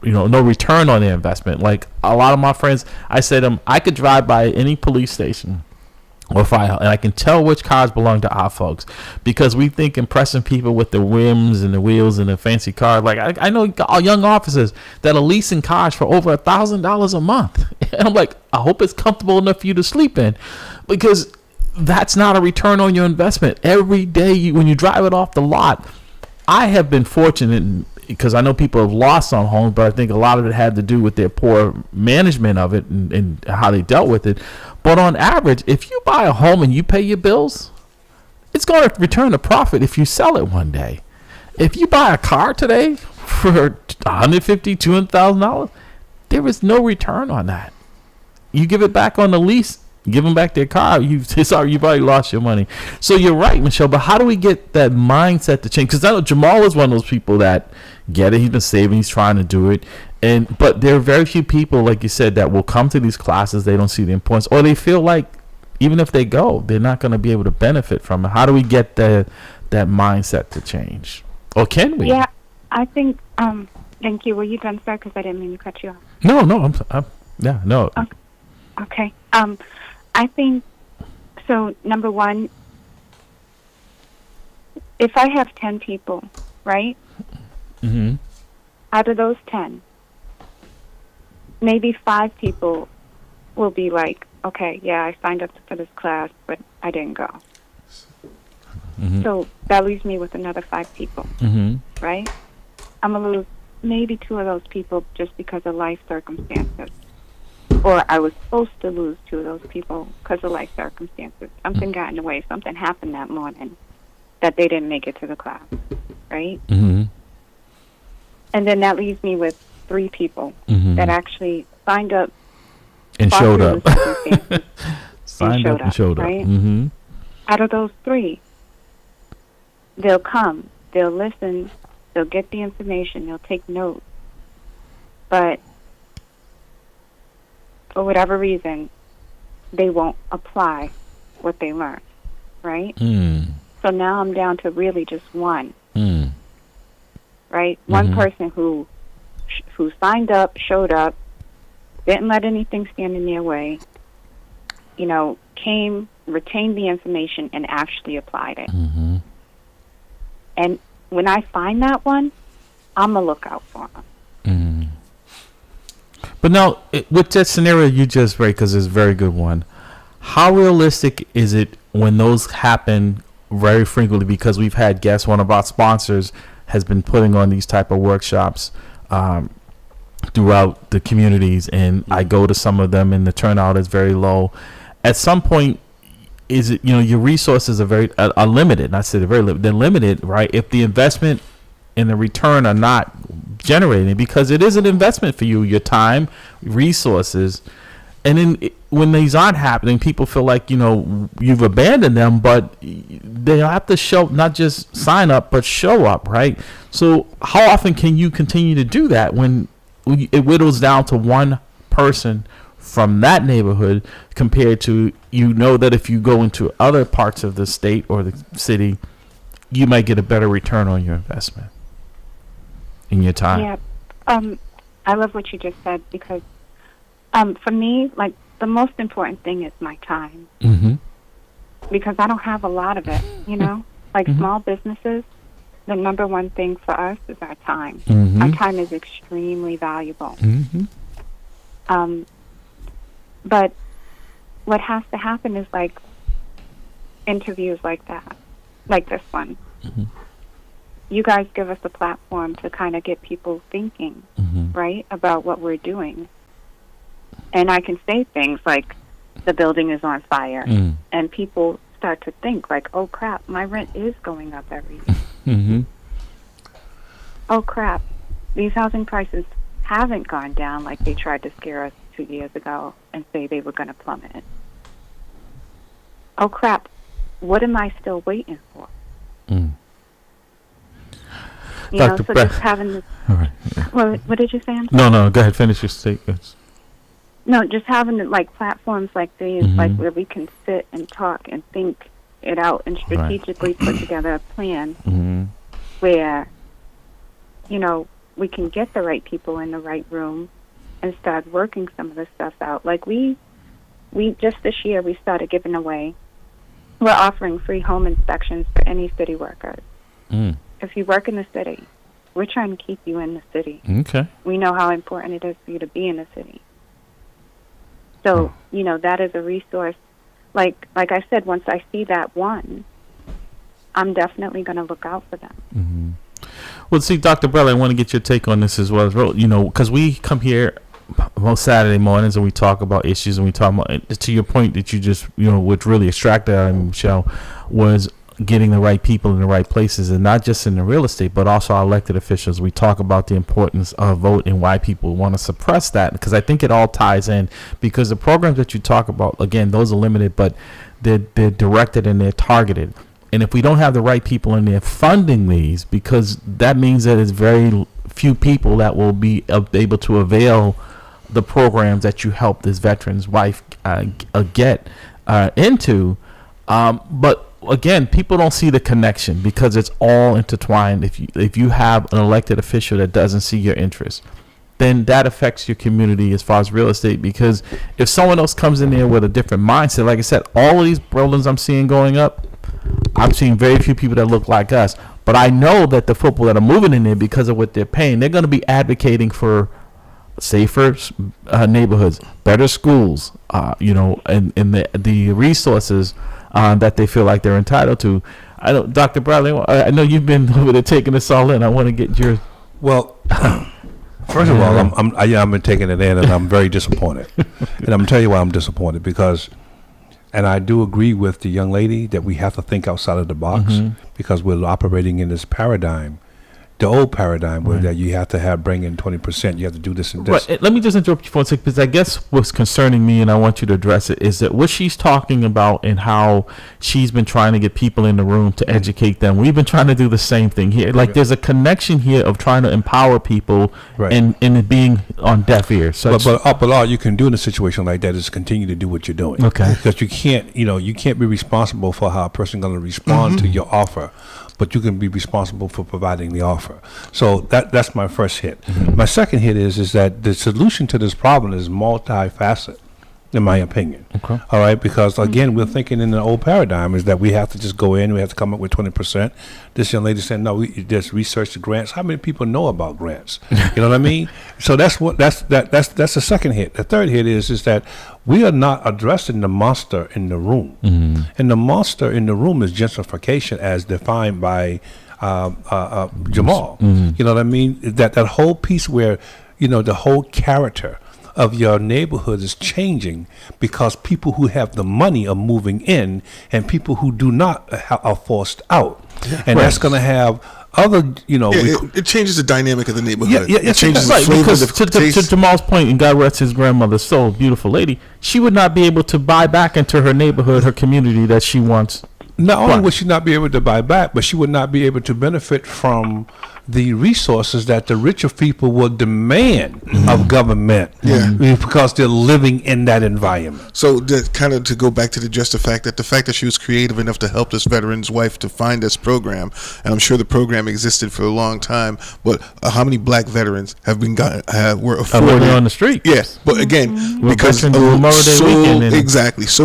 no return on their investment. Like a lot of my friends, I say to them, I could drive by any police station or fire, and I can tell which cars belong to our folks, because we think impressing people with the rims and the wheels and the fancy car. Like I know young officers that are leasing cars for over $1,000 a month, and I'm like, I hope it's comfortable enough for you to sleep in, because that's not a return on your investment. Every day when you drive it off the lot, I have been fortunate because I know people have lost on homes, but I think a lot of it had to do with their poor management of it and how they dealt with it. But on average, if you buy a home and you pay your bills, it's going to return a profit if you sell it one day. If you buy a car today for $150,000, $200,000, there is no return on that. You give it back on the lease, give them back their car. You've already lost your money. So you're right, Michelle. But how do we get that mindset to change? Because I know Jamal is one of those people that get it. He's been saving. He's trying to do it. But there are very few people, like you said, that will come to these classes. They don't see the importance, or they feel like even if they go, they're not going to be able to benefit from it. How do we get that mindset to change? Or can we? Yeah, I think. Thank you. Were you done, sir? Because I didn't mean to cut you off. No. No. Okay. I think, so number one, if I have 10 people, right? Mm-hmm. Out of those 10, maybe 5 people will be like, okay, yeah, I signed up for this class, but I didn't go. Mm-hmm. So that leaves me with another 5 people, right? I'm going to lose maybe 2 of those people just because of life circumstances. Or I was supposed to lose 2 of those people because of life circumstances. Something got in the way. Something happened that morning that they didn't make it to the class, right? Mm-hmm. And then that leaves me with 3 people that actually signed up and showed up. Signed up and showed up, right? Mm-hmm. Out of those 3, they'll come, they'll listen, they'll get the information, they'll take notes. But for whatever reason, they won't apply what they learned, right? So now I'm down to really just 1, right? One person who signed up, showed up, didn't let anything stand in their way, came, retained the information, and actually applied it. And when I find that one, I'm going to look out for them. But now, with that scenario you just read, because it's a very good one, how realistic is it when those happen very frequently? Because we've had guests, one of our sponsors has been putting on these type of workshops throughout the communities, and I go to some of them and the turnout is very low. At some point, is it, your resources are limited. I said very limited. They're limited, right? If the investment and the return are not generating, because it is an investment for you, your time, resources. And then when these aren't happening, people feel like, you've abandoned them, but they have to show, not just sign up, but show up, right? So how often can you continue to do that when it whittles down to one person from that neighborhood, compared to, that if you go into other parts of the state or the city, you might get a better return on your investment in your time? Yeah. I love what you just said, because for me, like, the most important thing is my time. Because I don't have a lot of it, Like small businesses, the number one thing for us is our time. Our time is extremely valuable. But what has to happen is, like, interviews like that, like this one. You guys give us a platform to kind of get people thinking, right, about what we're doing. And I can say things like, the building is on fire, and people start to think, like, oh, crap, my rent is going up every year. Oh, crap, these housing prices haven't gone down like they tried to scare us 2 years ago and say they were going to plummet. Oh, crap, what am I still waiting for? Dr. So just having this... All right. What did you say? No, go ahead, finish your statements. No, just having, like, platforms like these, like, where we can sit and talk and think it out and strategically put together a plan where, we can get the right people in the right room and start working some of this stuff out. Like, we just this year, we started giving away, we're offering free home inspections for any city workers. If you work in the city, we're trying to keep you in the city. Okay. We know how important it is for you to be in the city. So, that is a resource like I said, once I see that one, I'm definitely going to look out for them. Mm-hmm. Well, see, Dr. Bradley, I want to get your take on this as well. Because we come here most Saturday mornings and we talk about issues, and we talk about, to your point that you just, what really extracted out of me, Michelle, was getting the right people in the right places, and not just in the real estate, but also our elected officials. We talk about the importance of vote and why people want to suppress that, because I think it all ties in, because the programs that you talk about, again, those are limited, but they're directed and they're targeted. And if we don't have the right people in there funding these, because that means that it's very few people that will be able to avail the programs that you help this veteran's wife get into. But again, people don't see the connection because it's all intertwined. If you have an elected official that doesn't see your interests, then that affects your community as far as real estate. Because if someone else comes in there with a different mindset, like I said, all of these buildings I'm seeing going up, I'm seeing very few people that look like us. But I know that the people that are moving in there, because of what they're paying, they're going to be advocating for safer neighborhoods, better schools, and the resources that they feel like they're entitled to. I know, Dr. Bradley, I know you've been over there taking this all in. I want to get your... Well, first of all, I've been taking it in, and I'm very disappointed. And I'm going to tell you why I'm disappointed, because... And I do agree with the young lady that we have to think outside of the box, because we're operating in this paradigm, the old paradigm, where that you have to bring in 20%, you have to do this and this. Right. Let me just interrupt you for a second, because I guess what's concerning me, and I want you to address it, is that what she's talking about and how she's been trying to get people in the room to educate them. We've been trying to do the same thing here. Like there's a connection here of trying to empower people and it being on deaf ears. But all you can do in a situation like that is continue to do what you're doing. Okay. Because you can't be responsible for how a person going to respond to your offer, but you can be responsible for providing the offer. So that's my first hit. My second hit is that the solution to this problem is multifaceted, in my opinion. Okay. All right, because again, we're thinking in the old paradigm is that we have to just go in, we have to come up with 20%. This young lady said, no, we just research the grants. How many people know about grants? You know what I mean? So that's the second hit. The third hit is that we are not addressing the monster in the room. And the monster in the room is gentrification as defined by Jamal. You know what I mean? That whole piece where, the whole character of your neighborhood is changing because people who have the money are moving in and people who do not are forced out. And that's going to have other, it changes the dynamic of the neighborhood. Yeah, it changes right, the flavor, because the to taste. Jamal's point, and God rest his grandmother's soul, beautiful lady, she would not be able to buy back into her neighborhood, her community that she wants. Not only would she not be able to buy back, but she would not be able to benefit from the resources that the richer people will demand of government because they're living in that environment. So to go back to the fact that she was creative enough to help this veteran's wife to find this program, and I'm sure the program existed for a long time, but how many black veterans were afforded on the street? Yes, but again, because so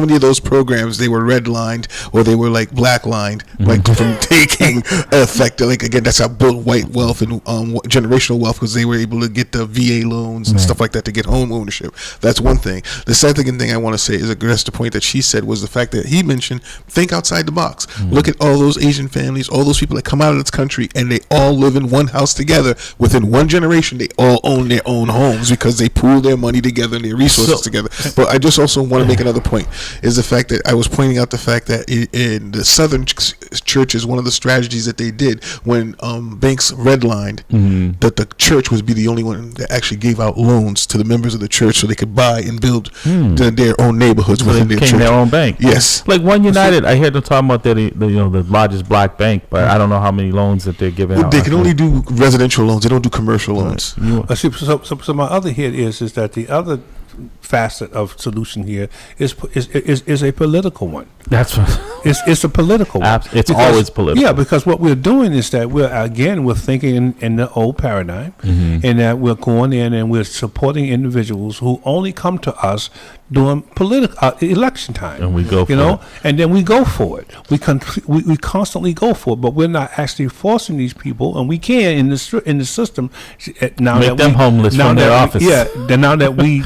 many of those programs, they were redlined or they were like blacklined, like from taking effect. Like again, that's how built white wealth and generational wealth, because they were able to get the VA loans and stuff like that to get home ownership. That's one thing. The second thing I want to say is address the point that she said was the fact that he mentioned, think outside the box. Look at all those Asian families, all those people that come out of this country, and they all live in one house together. Within one generation, they all own their own homes because they pool their money together and their resources together. But I just also want to make another point, is the fact that I was pointing out the fact that in the Southern churches, one of the strategies that they did when banks redlined, that the church would be the only one that actually gave out loans to the members of the church so they could buy and build their own neighborhoods within their church. Their own bank. Yes. Like One United, I heard them talking about the largest black bank, but I don't know how many loans that they're giving out. They can only do residential loans. They don't do commercial loans. So my other hit is that the other facet of solution here is a political one. That's what it's a political one. It's always political. Yeah, because what we're doing is that we're thinking in the old paradigm, and that we're going in and we're supporting individuals who only come to us during election time, and we go for it. And then we go for it. We constantly go for it, but we're not actually forcing these people, and we can in the system now make them homeless from their office. Yeah, now that we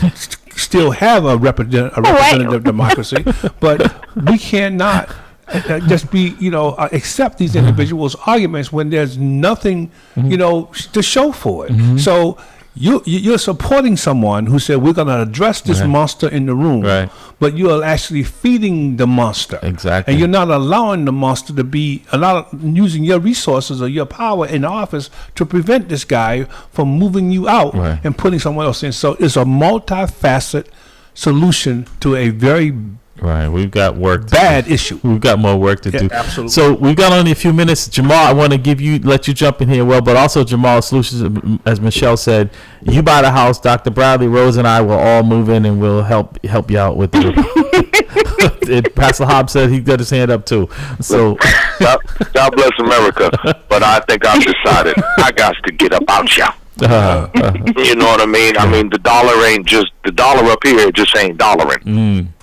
still have a representative democracy, but we cannot just be, accept these individuals' arguments when there's nothing, to show for it. So you're supporting someone who said we're going to address this monster in the room, but you are actually feeding the monster. Exactly. And you're not allowing the monster to be using your resources or your power in the office to prevent this guy from moving you out and putting someone else in. So it's a multifaceted solution to a very we've got work. Bad issue. We've got more work to do. Absolutely. So we've got only a few minutes. Jamal, I want to let you jump in here, but also Jamal Solutions, as Michelle said, you buy the house. Dr. Bradley, Rose, and I will all move in, and we'll help you out with it. Pastor Hobbs said he got his hand up too. So God bless America, but I think I've decided I got to get up out y'all. You know what I mean? I mean, the dollar up here just ain't dollaring.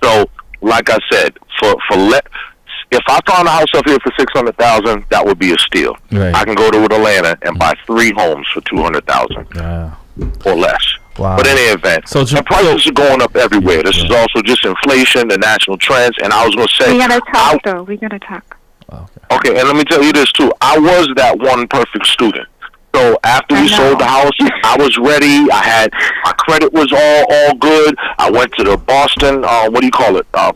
So like I said, if I found a house up here for $600,000, that would be a steal. I can go to Atlanta and buy 3 homes for $200,000 or less. Wow. But in any event, the prices are going up everywhere. This is also just inflation, the national trends, and I was going to say, we gotta talk though. We gotta talk. Okay, and let me tell you this too. I was that one perfect student. So after we sold the house, I was ready. My credit was all good. I went to the Boston,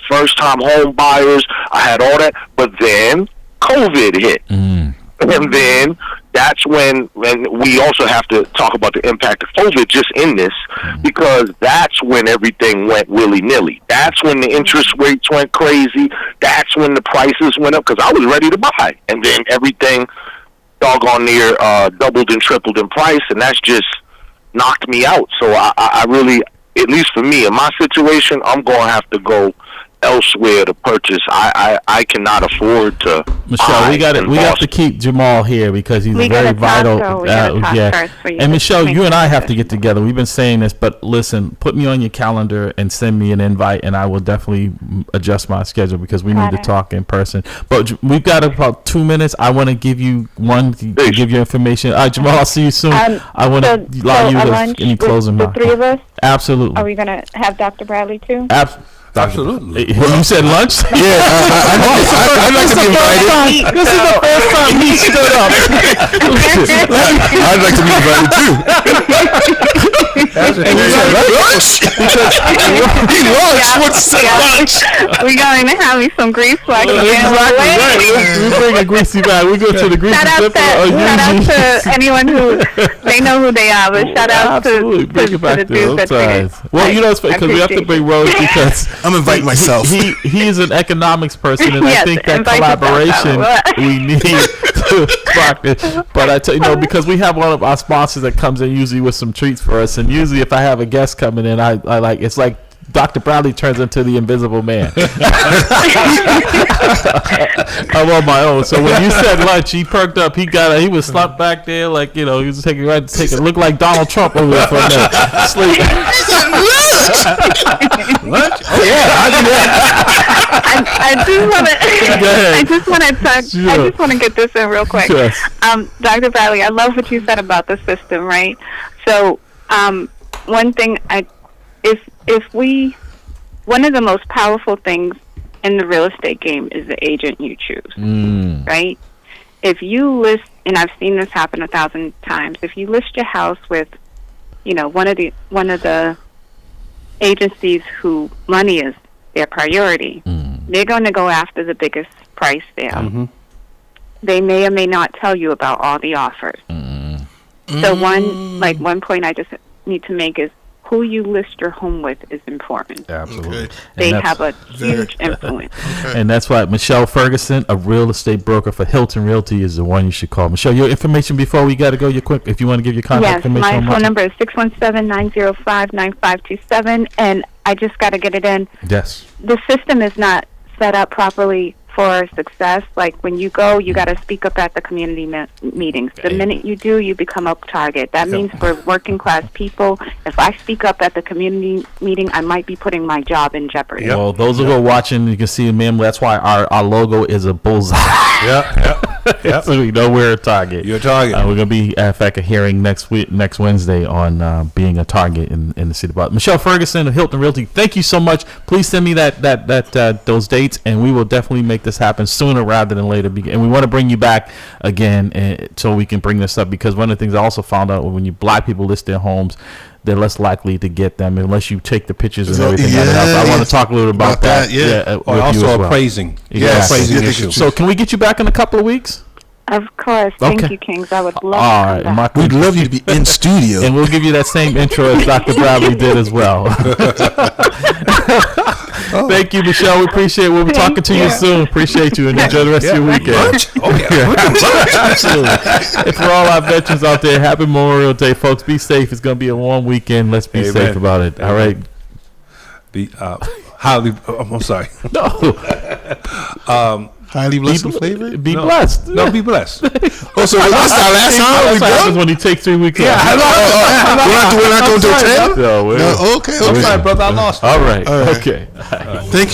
first time home buyers. I had all that, but then COVID hit. And then that's when we also have to talk about the impact of COVID just in this, because that's when everything went willy-nilly. That's when the interest rates went crazy. That's when the prices went up, because I was ready to buy. And then everything doggone near doubled and tripled in price, and that's just knocked me out. So I really, at least for me, in my situation, I'm going to have to go elsewhere to purchase. I cannot afford to. Michelle, we got to keep Jamal here because he's very vital. And Michelle, you and I have to get together. We've been saying this, but listen, put me on your calendar and send me an invite, and I will definitely adjust my schedule because we need to talk in person. But we've got about 2 minutes. I want to give you to give you information. All right, Jamal, I'll see you soon. I want to allow you to any closing remarks. The 3 of us. Absolutely. Are we gonna have Dr. Bradley too? Absolutely. You said lunch? Yeah, I'd like to be invited. This is the first time he stood up. I'd like to be invited too. Lunch? What's lunch? We're going to have me some grease flags. We bring a greasy bag. We go to the greasy flipper. Shout out to anyone who they know who they are, but shout out to the dudes that well, it's because we have to bring Rose because I'm inviting myself. He is an economics person, and I think that collaboration we need to practice. But I tell you, because we have one of our sponsors that comes in usually with some treats for us, and usually if I have a guest coming in, I like it's like Dr. Bradley turns into the Invisible Man. I'm on my own. So when you said lunch, he perked up. He was slumped back there like he was taking look like Donald Trump over there for a minute. Sleep. Lunch? Oh yeah, I just want to get this in real quick. Yes. Dr. Bradley, I love what you said about the system, right? So one thing one of the most powerful things in the real estate game is the agent you choose, right? If you list, and I've seen this happen 1,000 times, if you list your house with, one of the agencies who money is their priority, they're going to go after the biggest price there. They may or may not tell you about all the offers. So one point I just need to make is who you list your home with is important. Absolutely. Okay. They have a huge influence. And that's why Michelle Ferguson, a real estate broker for Hilton Realty, is the one you should call. Michelle, your information before we got to go, if you want to give your contact information. Yes, my phone number is 617-905-9527, and I just got to get it in. Yes. The system is not set up properly for success. Like when you go, you got to speak up at the community meetings. The minute you do, you become a target. That means for working class people, if I speak up at the community meeting, I might be putting my job in jeopardy. Well, those who are watching, you can see, ma'am, that's why our logo is a bullseye. Yeah. So we know we're a target. You're a target. We're gonna be, in fact, a hearing next Wednesday on being a target in the city of Boston. Michelle Ferguson of Hilton Realty, thank you so much. Please send me that those dates, and we will definitely make this happen sooner rather than later. And we want to bring you back again, so we can bring this up, because one of the things I also found out, when black people list their homes, they're less likely to get them unless you take the pictures and everything. I want to talk a little about that. Also appraising. Appraising issue. So can we get you back in a couple of weeks? Of course. Thank you, Kings. I would love to come back. We'd love you to be in studio. And we'll give you that same intro as Dr. Bradley did as well. Thank you, Michelle. We appreciate it. We'll be talking to you soon. Appreciate you, and enjoy the rest of your weekend. Absolutely. And for all our veterans out there, happy Memorial Day, folks. Be safe. It's going to be a warm weekend. Let's be safe about it. All right. I'm sorry. No. Highly blessed and flavored? Be blessed. No, be blessed. So that's our last time? That's what happens when you take 3 weeks off. We're not going to attend? No, Okay. I'm sorry, brother. I lost. All right. All right. Okay. Thank you.